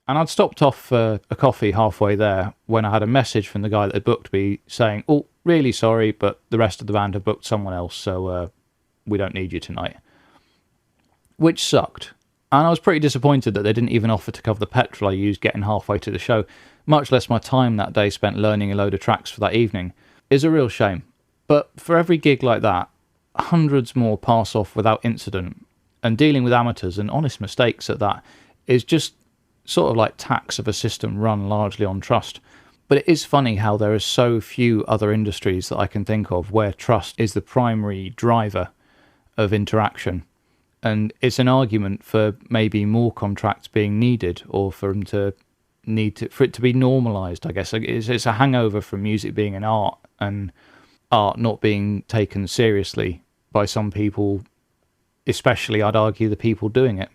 And I'd stopped off for a coffee halfway there when I had a message from the guy that had booked me saying, "Oh, really sorry, but the rest of the band have booked someone else, so we don't need you tonight." Which sucked. And I was pretty disappointed that they didn't even offer to cover the petrol I used getting halfway to the show, much less my time that day spent learning a load of tracks for that evening. It's a real shame. But for every gig like that, hundreds more pass off without incident, and dealing with amateurs and honest mistakes at that is just sort of like tax of a system run largely on trust. But it is funny how there are so few other industries that I can think of where trust is the primary driver of interaction. And it's an argument for maybe more contracts being needed, or for them to for it to be normalised, I guess. It's a hangover from music being an art, and art not being taken seriously by some people, especially, I'd argue, the people doing it.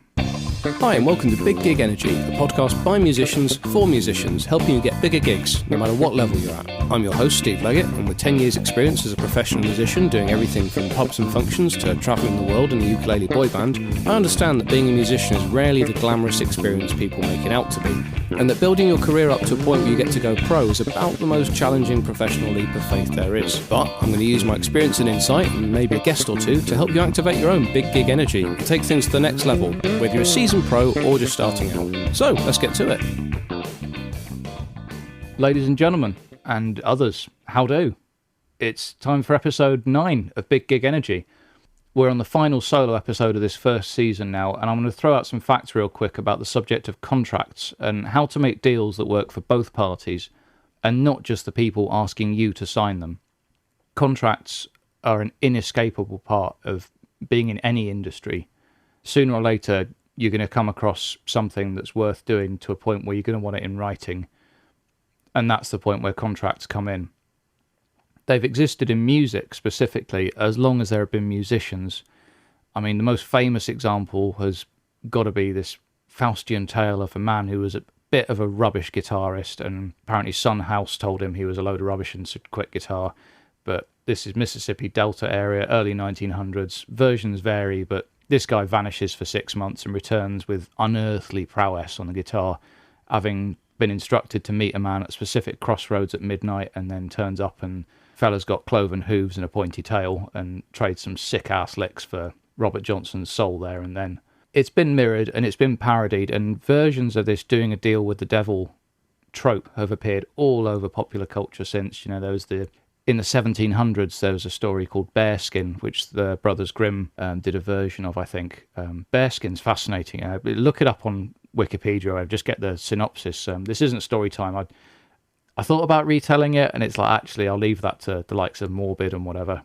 Hi and welcome to Big Gig Energy, a podcast by musicians for musicians, helping you get bigger gigs, no matter what level you're at. I'm your host, Steve Leggett, and with 10 years experience as a professional musician, doing everything from pubs and functions to travelling the world in a ukulele boy band, I understand that being a musician is rarely the glamorous experience people make it out to be, and that building your career up to a point where you get to go pro is about the most challenging professional leap of faith there is. But I'm going to use my experience and insight, and maybe a guest or two, to help you activate your own big gig energy and take things to the next level, whether you're a seasoned pro or just starting out. So, let's get to it. Ladies and gentlemen, and others, how do? It's time for episode 9 of Big Gig Energy. We're on the final solo episode of this first season now, and I'm going to throw out some facts real quick about the subject of contracts and how to make deals that work for both parties, and not just the people asking you to sign them. Contracts are an inescapable part of being in any industry. Sooner or later, you're going to come across something that's worth doing to a point where you're going to want it in writing. And that's the point where contracts come in. They've existed in music specifically as long as there have been musicians. I mean, the most famous example has got to be this Faustian tale of a man who was a bit of a rubbish guitarist, and apparently Son House told him he was a load of rubbish and should quit guitar. But this is Mississippi Delta area, early 1900s. Versions vary, but this guy vanishes for 6 months and returns with unearthly prowess on the guitar, having been instructed to meet a man at specific crossroads at midnight, and then turns up and fella's got cloven hooves and a pointy tail and trades some sick-ass licks for Robert Johnson's soul there and then. It's been mirrored and it's been parodied, and versions of this doing a deal with the devil trope have appeared all over popular culture since. You know, there was in the 1700s, there was a story called Bearskin, which the Brothers Grimm did a version of, I think. Bearskin's fascinating. Look it up on Wikipedia, or just get the synopsis. This isn't story time. I thought about retelling it, and it's like, actually, I'll leave that to the likes of Morbid and whatever.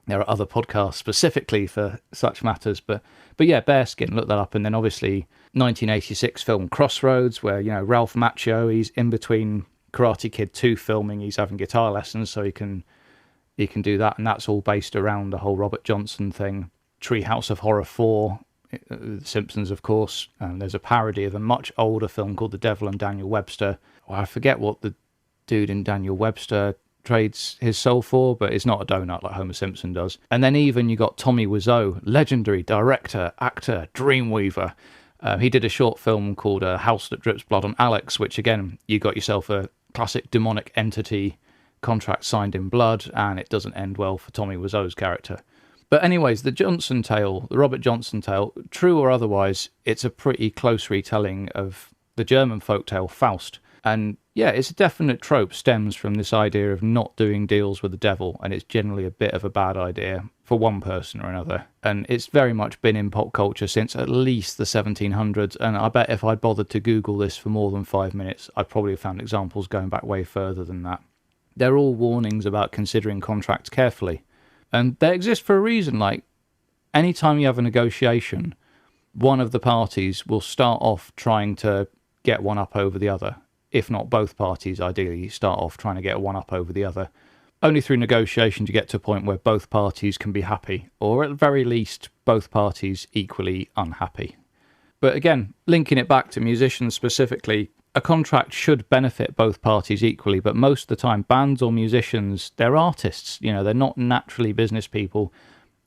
There are other podcasts specifically for such matters. But yeah, Bearskin, look that up. And then obviously 1986 film Crossroads, where, you know, Ralph Macchio, he's in between Karate Kid 2 filming, he's having guitar lessons, so he can do that, and that's all based around the whole Robert Johnson thing. Treehouse of Horror 4, The Simpsons, of course. There's a parody of a much older film called The Devil and Daniel Webster. Well, I forget what the dude in Daniel Webster trades his soul for, but it's not a donut like Homer Simpson does. And then even you got Tommy Wiseau, legendary director, actor, dreamweaver. He did a short film called House That Drips Blood on Alex, which again, you got yourself a classic demonic entity contract signed in blood, and it doesn't end well for Tommy Wiseau's character. But anyways, the Johnson tale, the Robert Johnson tale, true or otherwise, it's a pretty close retelling of the German folktale Faust. And yeah, it's a definite trope, stems from this idea of not doing deals with the devil, and it's generally a bit of a bad idea for one person or another. And it's very much been in pop culture since at least the 1700s, and I bet if I'd bothered to Google this for more than 5 minutes, I'd probably have found examples going back way further than that. They're all warnings about considering contracts carefully. And they exist for a reason. Like, anytime you have a negotiation, one of the parties will start off trying to get one up over the other. If not both parties, ideally, start off trying to get one up over the other. Only through negotiation do you get to a point where both parties can be happy, or at the very least, both parties equally unhappy. But again, linking it back to musicians specifically, a contract should benefit both parties equally, but most of the time, bands or musicians, they're artists. You know, they're not naturally business people,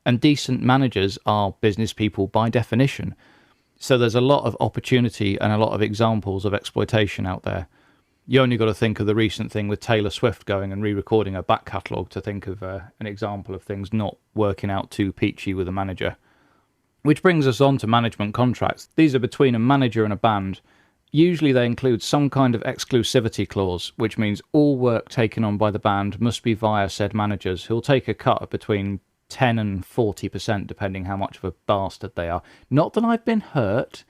and decent managers are business people by definition. So there's a lot of opportunity and a lot of examples of exploitation out there. You only got to think of the recent thing with Taylor Swift going and re-recording her back catalogue to think of an example of things not working out too peachy with a manager. Which brings us on to management contracts. These are between a manager and a band. Usually they include some kind of exclusivity clause, which means all work taken on by the band must be via said managers, who'll take a cut of between 10 and 40%, depending how much of a bastard they are. Not that I've been hurt.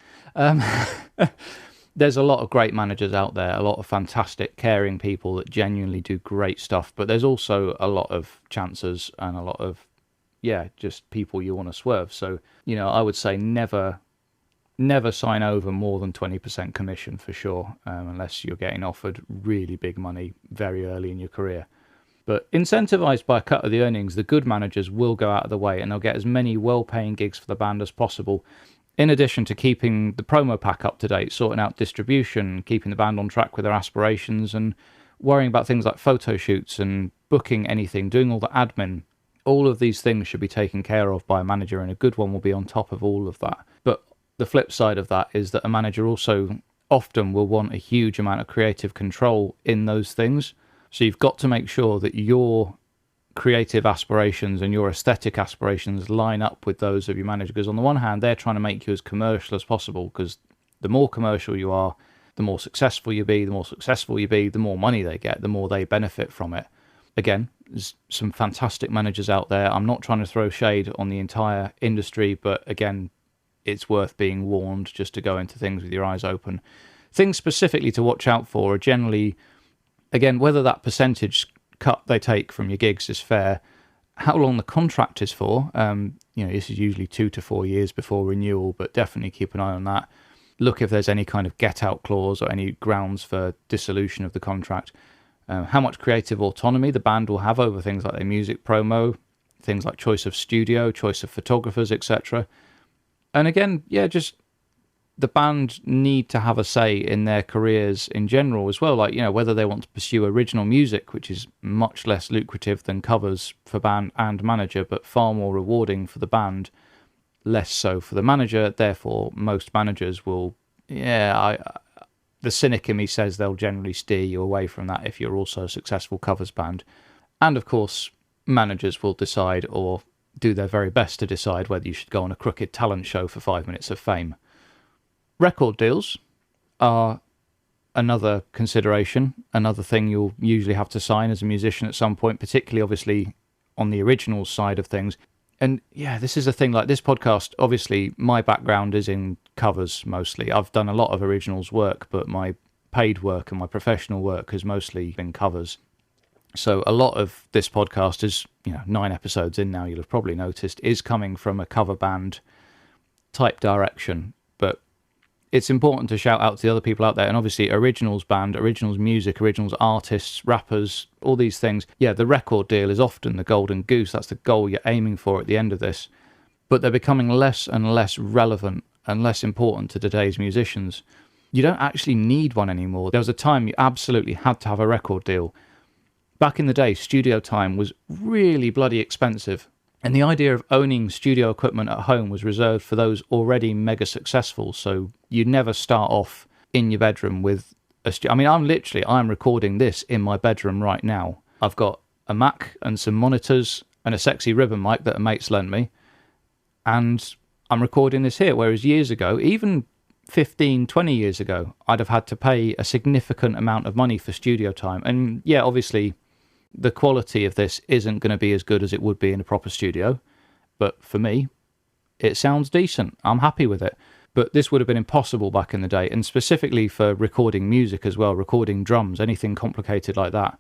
There's a lot of great managers out there, a lot of fantastic, caring people that genuinely do great stuff, but there's also a lot of chances and a lot of, just people you want to swerve. So, I would say never sign over more than 20% commission for sure, unless you're getting offered really big money very early in your career. But incentivized by a cut of the earnings, the good managers will go out of the way and they'll get as many well-paying gigs for the band as possible, in addition to keeping the promo pack up to date, sorting out distribution, keeping the band on track with their aspirations, and worrying about things like photo shoots and booking anything, doing all the admin. All of these things should be taken care of by a manager, and a good one will be on top of all of that. But the flip side of that is that a manager also often will want a huge amount of creative control in those things. So you've got to make sure that your creative aspirations and your aesthetic aspirations line up with those of your manager. Because on the one hand, they're trying to make you as commercial as possible, because the more commercial you are, the more successful you be. The more successful you be, the more money they get, the more they benefit from it. Again, there's some fantastic managers out there. I'm not trying to throw shade on the entire industry, but again, it's worth being warned just to go into things with your eyes open. Things specifically to watch out for are generally, again, whether that percentage cut they take from your gigs is fair, how long the contract is for. This is usually 2 to 4 years before renewal, but definitely keep an eye on that. Look if there's any kind of get-out clause or any grounds for dissolution of the contract. How much creative autonomy the band will have over things like their music promo, things like choice of studio, choice of photographers, etc. And again, just the band need to have a say in their careers in general as well. Like, whether they want to pursue original music, which is much less lucrative than covers for band and manager, but far more rewarding for the band, less so for the manager. Therefore, most managers will, the cynic in me says they'll generally steer you away from that if you're also a successful covers band. And of course, managers will decide, or do their very best to decide, whether you should go on a crooked talent show for 5 minutes of fame. Record deals are another consideration, another thing you'll usually have to sign as a musician at some point, particularly obviously on the original side of things. And this is a thing, like this podcast, obviously my background is in covers mostly. I've done a lot of originals work, but my paid work and my professional work has mostly been covers. So a lot of this podcast is, 9 episodes in now, you'll have probably noticed, is coming from a cover band type direction. But it's important to shout out to the other people out there, and obviously originals band, originals music, originals artists, rappers, all these things. The record deal is often the golden goose. That's the goal you're aiming for at the end of this. But they're becoming less and less relevant and less important to today's musicians. You don't actually need one anymore. There was a time you absolutely had to have a record deal. Back in the day, studio time was really bloody expensive. And the idea of owning studio equipment at home was reserved for those already mega successful. So you'd never start off in your bedroom with a I'm recording this in my bedroom right now. I've got a Mac and some monitors and a sexy ribbon mic that a mate's lent me. And I'm recording this here. Whereas years ago, even 15, 20 years ago, I'd have had to pay a significant amount of money for studio time. And obviously, the quality of this isn't going to be as good as it would be in a proper studio. But for me, it sounds decent. I'm happy with it. But this would have been impossible back in the day. And specifically for recording music as well, recording drums, anything complicated like that.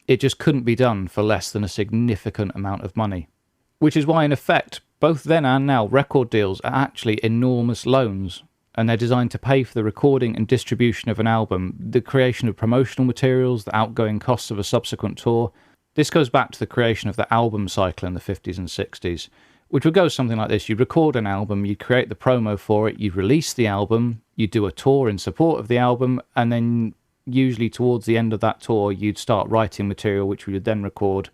It just couldn't be done for less than a significant amount of money. Which is why, in effect, both then and now, record deals are actually enormous loans. And they're designed to pay for the recording and distribution of an album, the creation of promotional materials, the outgoing costs of a subsequent tour. This goes back to the creation of the album cycle in the 50s and 60s, which would go something like this. You'd record an album, you'd create the promo for it, you'd release the album, you'd do a tour in support of the album, and then usually towards the end of that tour, you'd start writing material which we would then record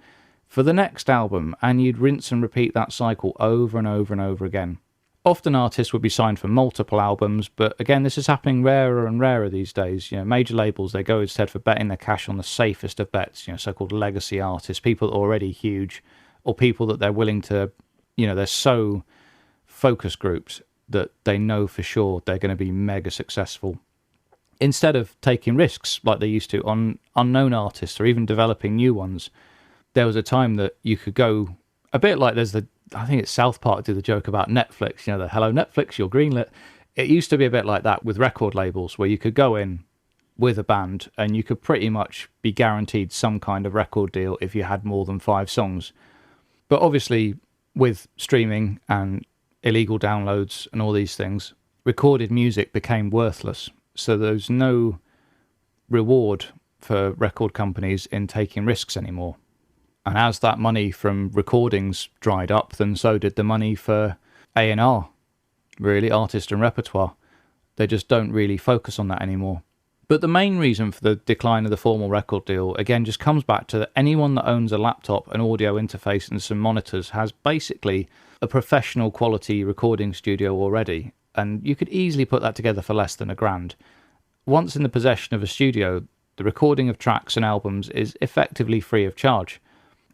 for the next album, and you'd rinse and repeat that cycle over and over and over again. Often artists would be signed for multiple albums, but again, this is happening rarer and rarer these days. Major labels, they go instead for betting their cash on the safest of bets, so-called legacy artists, people already huge, or people that they're willing to, they're so focus groups that they know for sure they're going to be mega successful. Instead of taking risks like they used to on unknown artists or even developing new ones, there was a time that you could go a bit like I think it's South Park did the joke about Netflix, the hello Netflix, you're greenlit. It used to be a bit like that with record labels where you could go in with a band and you could pretty much be guaranteed some kind of record deal if you had more than 5 songs. But obviously with streaming and illegal downloads and all these things, recorded music became worthless. So there's no reward for record companies in taking risks anymore. And as that money from recordings dried up, then so did the money for A&R, really, artist and repertoire. They just don't really focus on that anymore. But the main reason for the decline of the formal record deal, again, just comes back to that anyone that owns a laptop, an audio interface and some monitors has basically a professional quality recording studio already. And you could easily put that together for less than $1,000. Once in the possession of a studio, the recording of tracks and albums is effectively free of charge.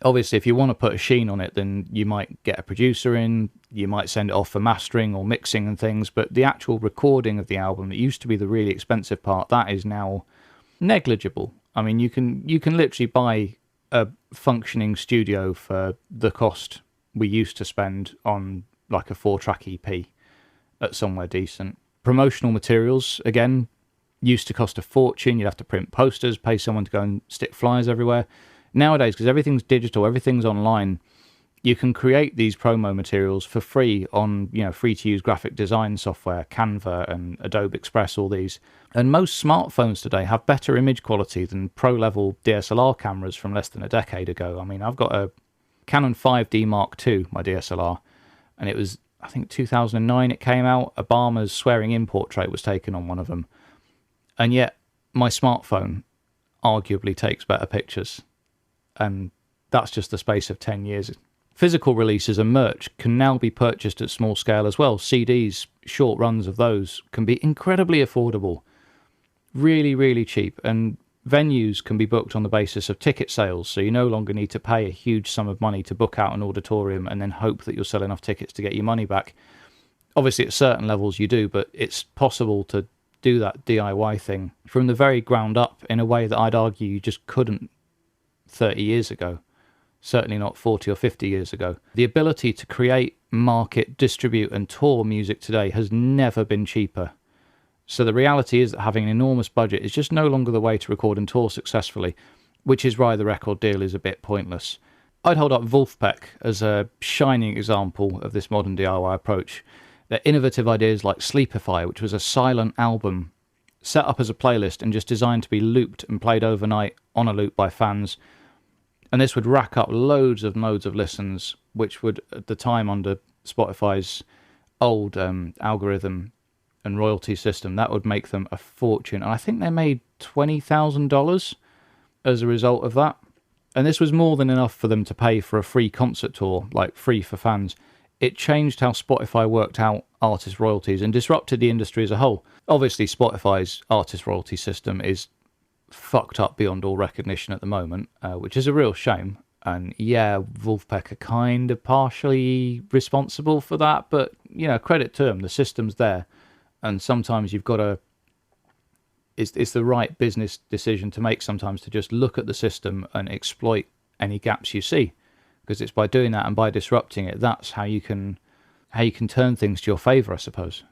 Obviously, if you want to put a sheen on it, then you might get a producer in, you might send it off for mastering or mixing and things, but the actual recording of the album, that used to be the really expensive part, that is now negligible. I mean, you can literally buy a functioning studio for the cost we used to spend on like a 4-track EP at somewhere decent. Promotional materials, again, used to cost a fortune. You'd have to print posters, pay someone to go and stick flyers everywhere. Nowadays, because everything's digital, everything's online, you can create these promo materials for free on, free-to-use graphic design software, Canva and Adobe Express, all these. And most smartphones today have better image quality than pro-level DSLR cameras from less than a decade ago. I mean, I've got a Canon 5D Mark II, my DSLR, and it was, I think, 2009 it came out. Obama's swearing-in portrait was taken on one of them. And yet, my smartphone arguably takes better pictures. And that's just the space of 10 years. Physical releases and merch can now be purchased at small scale as well. CDs, short runs of those, can be incredibly affordable. Really, really cheap. And venues can be booked on the basis of ticket sales, so you no longer need to pay a huge sum of money to book out an auditorium and then hope that you'll sell enough tickets to get your money back. Obviously, at certain levels you do, but it's possible to do that DIY thing from the very ground up in a way that I'd argue you just couldn't 30 years ago, certainly not 40 or 50 years ago. The ability to create, market, distribute and tour music today has never been cheaper. So the reality is that having an enormous budget is just no longer the way to record and tour successfully, which is why the record deal is a bit pointless. I'd hold up Wolfpack as a shining example of this modern DIY approach. Their innovative ideas like Sleepify, which was a silent album set up as a playlist and just designed to be looped and played overnight on a loop by fans. And this would rack up loads of listens, which would, at the time, under Spotify's old algorithm and royalty system, that would make them a fortune. And I think they made $20,000 as a result of that. And this was more than enough for them to pay for a free concert tour, like free for fans. It changed how Spotify worked out artist royalties and disrupted the industry as a whole. Obviously, Spotify's artist royalty system is fucked up beyond all recognition at the moment, which is a real shame. And yeah, Wolfpack are kind of partially responsible for that, but credit to them, the system's there, and sometimes you've got to. It's the right business decision to make sometimes, to just look at the system and exploit any gaps you see, because it's by doing that and by disrupting it that's how you can turn things to your favour, I suppose.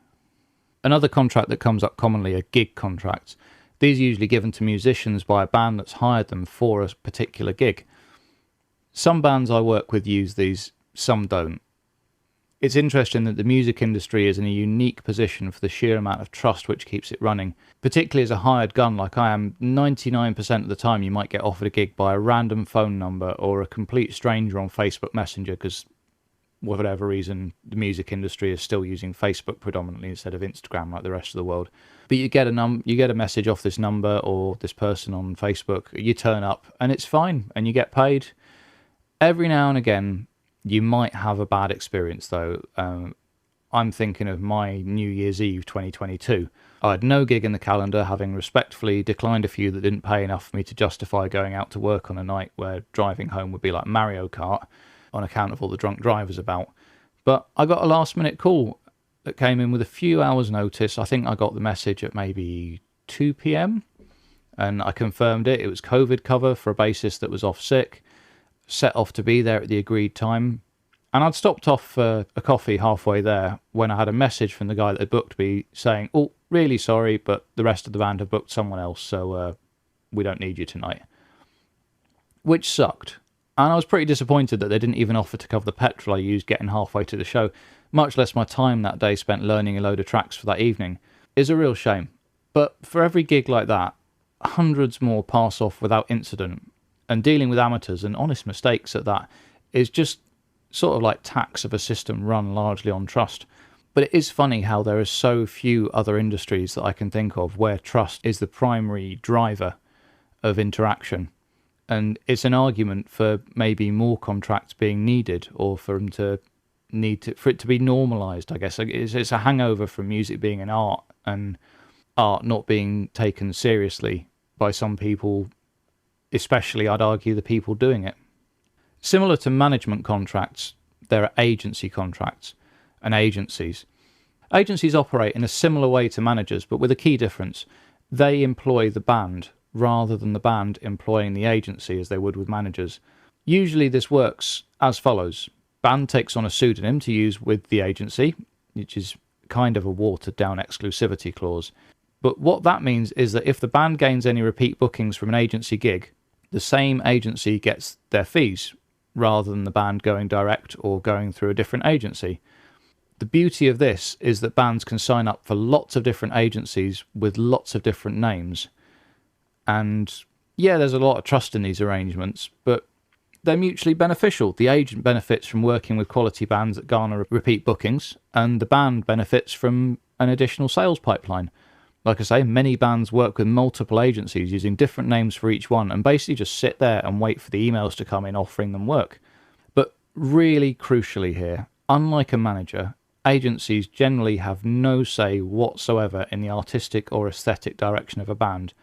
Another contract that comes up commonly are gig contracts. These are usually given to musicians by a band that's hired them for a particular gig. Some bands I work with use these, some don't. It's interesting that the music industry is in a unique position for the sheer amount of trust which keeps it running. Particularly as a hired gun like I am, 99% of the time you might get offered a gig by a random phone number or a complete stranger on Facebook Messenger, because for whatever reason the music industry is still using Facebook predominantly instead of Instagram like the rest of the world. But you get a message off this number or this person on Facebook, you turn up and it's fine and you get paid. Every now and again you might have a bad experience though. I'm thinking of my New Year's Eve 2022. I had no gig in the calendar, having respectfully declined a few that didn't pay enough for me to justify going out to work on a night where driving home would be like Mario Kart on account of all the drunk drivers about. But I got a last minute call that came in with a few hours notice. I think I got the message at maybe 2 p.m. and I confirmed it. It was COVID cover for a bassist that was off sick, set off to be there at the agreed time. And I'd stopped off for a coffee halfway there when I had a message from the guy that had booked me saying, "Oh, really sorry, but the rest of the band have booked someone else, so we don't need you tonight." Which sucked. And I was pretty disappointed that they didn't even offer to cover the petrol I used getting halfway to the show, much less my time that day spent learning a load of tracks for that evening. It's a real shame. But for every gig like that, hundreds more pass off without incident, and dealing with amateurs and honest mistakes at that is just sort of like tax of a system run largely on trust. But it is funny how there are so few other industries that I can think of where trust is the primary driver of interaction. And it's an argument for maybe more contracts being needed, or for them to for it to be normalised, I guess. It's a hangover from music being an art, and art not being taken seriously by some people, especially I'd argue the people doing it. Similar to management contracts, there are agency contracts and agencies. Agencies operate in a similar way to managers, but with a key difference. They employ the band rather than the band employing the agency as they would with managers. Usually this works as follows. Band takes on a pseudonym to use with the agency, which is kind of a watered down exclusivity clause. But what that means is that if the band gains any repeat bookings from an agency gig, the same agency gets their fees, rather than the band going direct or going through a different agency. The beauty of this is that bands can sign up for lots of different agencies with lots of different names. And yeah, there's a lot of trust in these arrangements, but they're mutually beneficial. The agent benefits from working with quality bands that garner repeat bookings, and the band benefits from an additional sales pipeline. Like I say, many bands work with multiple agencies using different names for each one and basically just sit there and wait for the emails to come in offering them work. But really crucially here, unlike a manager, agencies generally have no say whatsoever in the artistic or aesthetic direction of a band.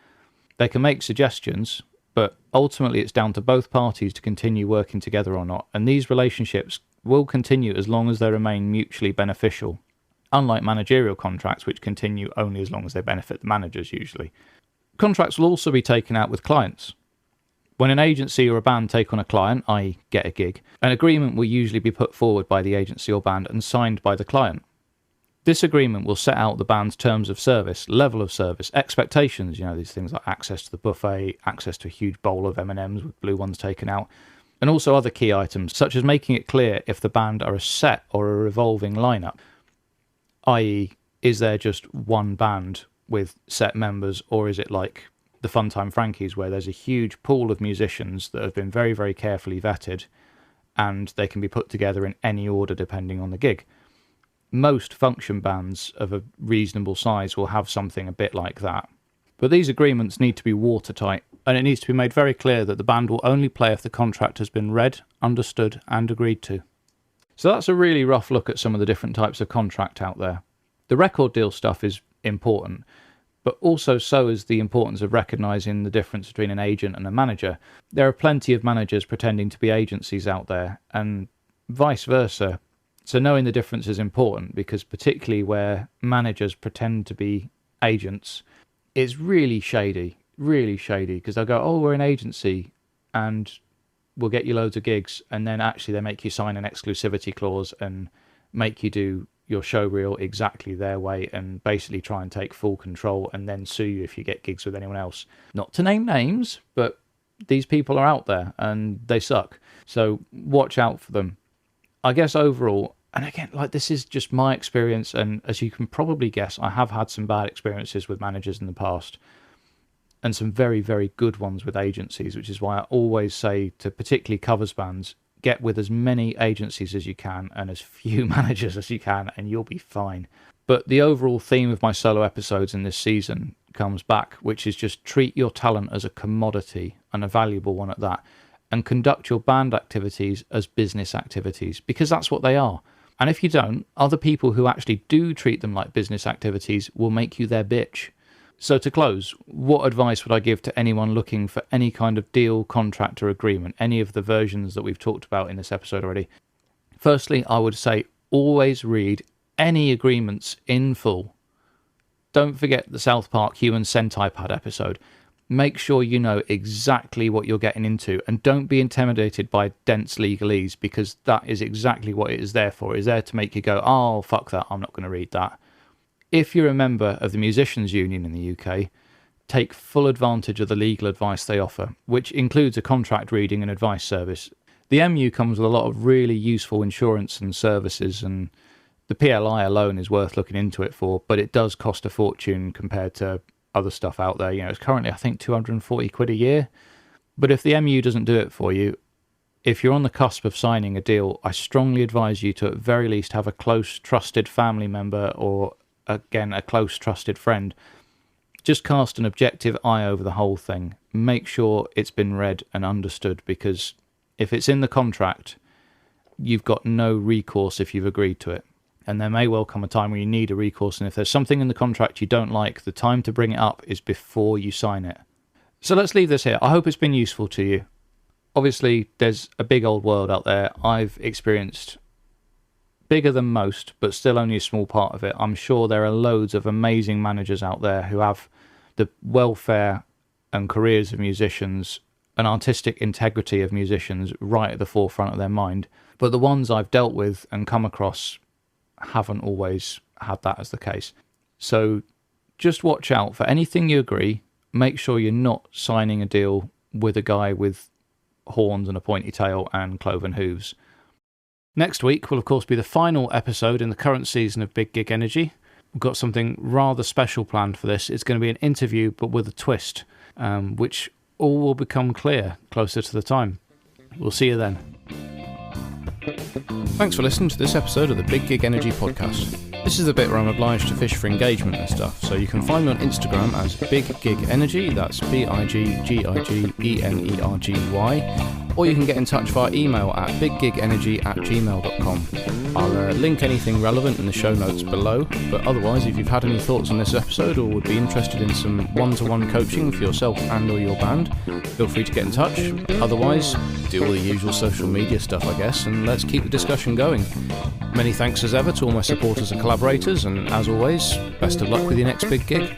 They can make suggestions, but ultimately it's down to both parties to continue working together or not, and these relationships will continue as long as they remain mutually beneficial. Unlike managerial contracts, which continue only as long as they benefit the managers usually. Contracts will also be taken out with clients. When an agency or a band take on a client, i.e. get a gig, an agreement will usually be put forward by the agency or band and signed by the client. This agreement will set out the band's terms of service, level of service, expectations, these things like access to the buffet, access to a huge bowl of M&Ms with blue ones taken out, and also other key items, such as making it clear if the band are a set or a revolving lineup. I.e., is there just one band with set members, or is it like the Funtime Frankies where there's a huge pool of musicians that have been very, very carefully vetted and they can be put together in any order depending on the gig? Most function bands of a reasonable size will have something a bit like that. But these agreements need to be watertight, and it needs to be made very clear that the band will only play if the contract has been read, understood and agreed to. So that's a really rough look at some of the different types of contract out there. The record deal stuff is important, but also so is the importance of recognising the difference between an agent and a manager. There are plenty of managers pretending to be agencies out there, and vice versa. So knowing the difference is important, because particularly where managers pretend to be agents, it's really shady, because they'll go, "Oh, we're an agency, and we'll get you loads of gigs," and then actually they make you sign an exclusivity clause and make you do your show reel exactly their way and basically try and take full control and then sue you if you get gigs with anyone else. Not to name names, but these people are out there and they suck. So watch out for them. I guess overall, and again, this is just my experience, and as you can probably guess, I have had some bad experiences with managers in the past, and some very, very good ones with agencies, which is why I always say to particularly covers bands, get with as many agencies as you can and as few managers as you can, and you'll be fine. But the overall theme of my solo episodes in this season comes back, which is just treat your talent as a commodity, and a valuable one at that, and conduct your band activities as business activities, because that's what they are. And if you don't, other people who actually do treat them like business activities will make you their bitch. So to close, what advice would I give to anyone looking for any kind of deal, contract or agreement, any of the versions that we've talked about in this episode already? Firstly, I would say always read any agreements in full. Don't forget the South Park Human Centipede episode. Make sure you know exactly what you're getting into, and don't be intimidated by dense legalese, because that is exactly what it is there for. It is there to make you go, oh, fuck that, I'm not going to read that. If you're a member of the Musicians Union in the UK, take full advantage of the legal advice they offer, which includes a contract reading and advice service. The MU comes with a lot of really useful insurance and services, and the PLI alone is worth looking into it for, but it does cost a fortune compared to other stuff out there. It's currently, I think, 240 quid a year. But if the MU doesn't do it for you, if you're on the cusp of signing a deal, I strongly advise you to at very least have a close, trusted family member or, again, a close, trusted friend. Just cast an objective eye over the whole thing. Make sure it's been read and understood, because if it's in the contract, you've got no recourse if you've agreed to it. And there may well come a time where you need a recourse, and if there's something in the contract you don't like, the time to bring it up is before you sign it. So let's leave this here. I hope it's been useful to you. Obviously, there's a big old world out there. I've experienced bigger than most, but still only a small part of it. I'm sure there are loads of amazing managers out there who have the welfare and careers of musicians and artistic integrity of musicians right at the forefront of their mind. But the ones I've dealt with and come across haven't always had that as the case. So just watch out for anything you agree. Make sure you're not signing a deal with a guy with horns and a pointy tail and cloven hooves. Next week will of course be the final episode in the current season of Big Gig Energy. We've got something rather special planned for this. It's going to be an interview but with a twist, which all will become clear closer to the time. We'll see you then. Thanks for listening to this episode of the Big Gig Energy podcast. This is the bit where I'm obliged to fish for engagement and stuff, so you can find me on Instagram as Big Gig Energy, that's BIGGIGENERGY, or you can get in touch via email at biggigenergy@gmail.com. I'll link anything relevant in the show notes below, but otherwise, if you've had any thoughts on this episode or would be interested in some one-to-one coaching for yourself and or your band, feel free to get in touch. Otherwise, do all the usual social media stuff, I guess, and let's keep the discussion going. Many thanks as ever to all my supporters and collaborators, and as always, best of luck with your next big gig.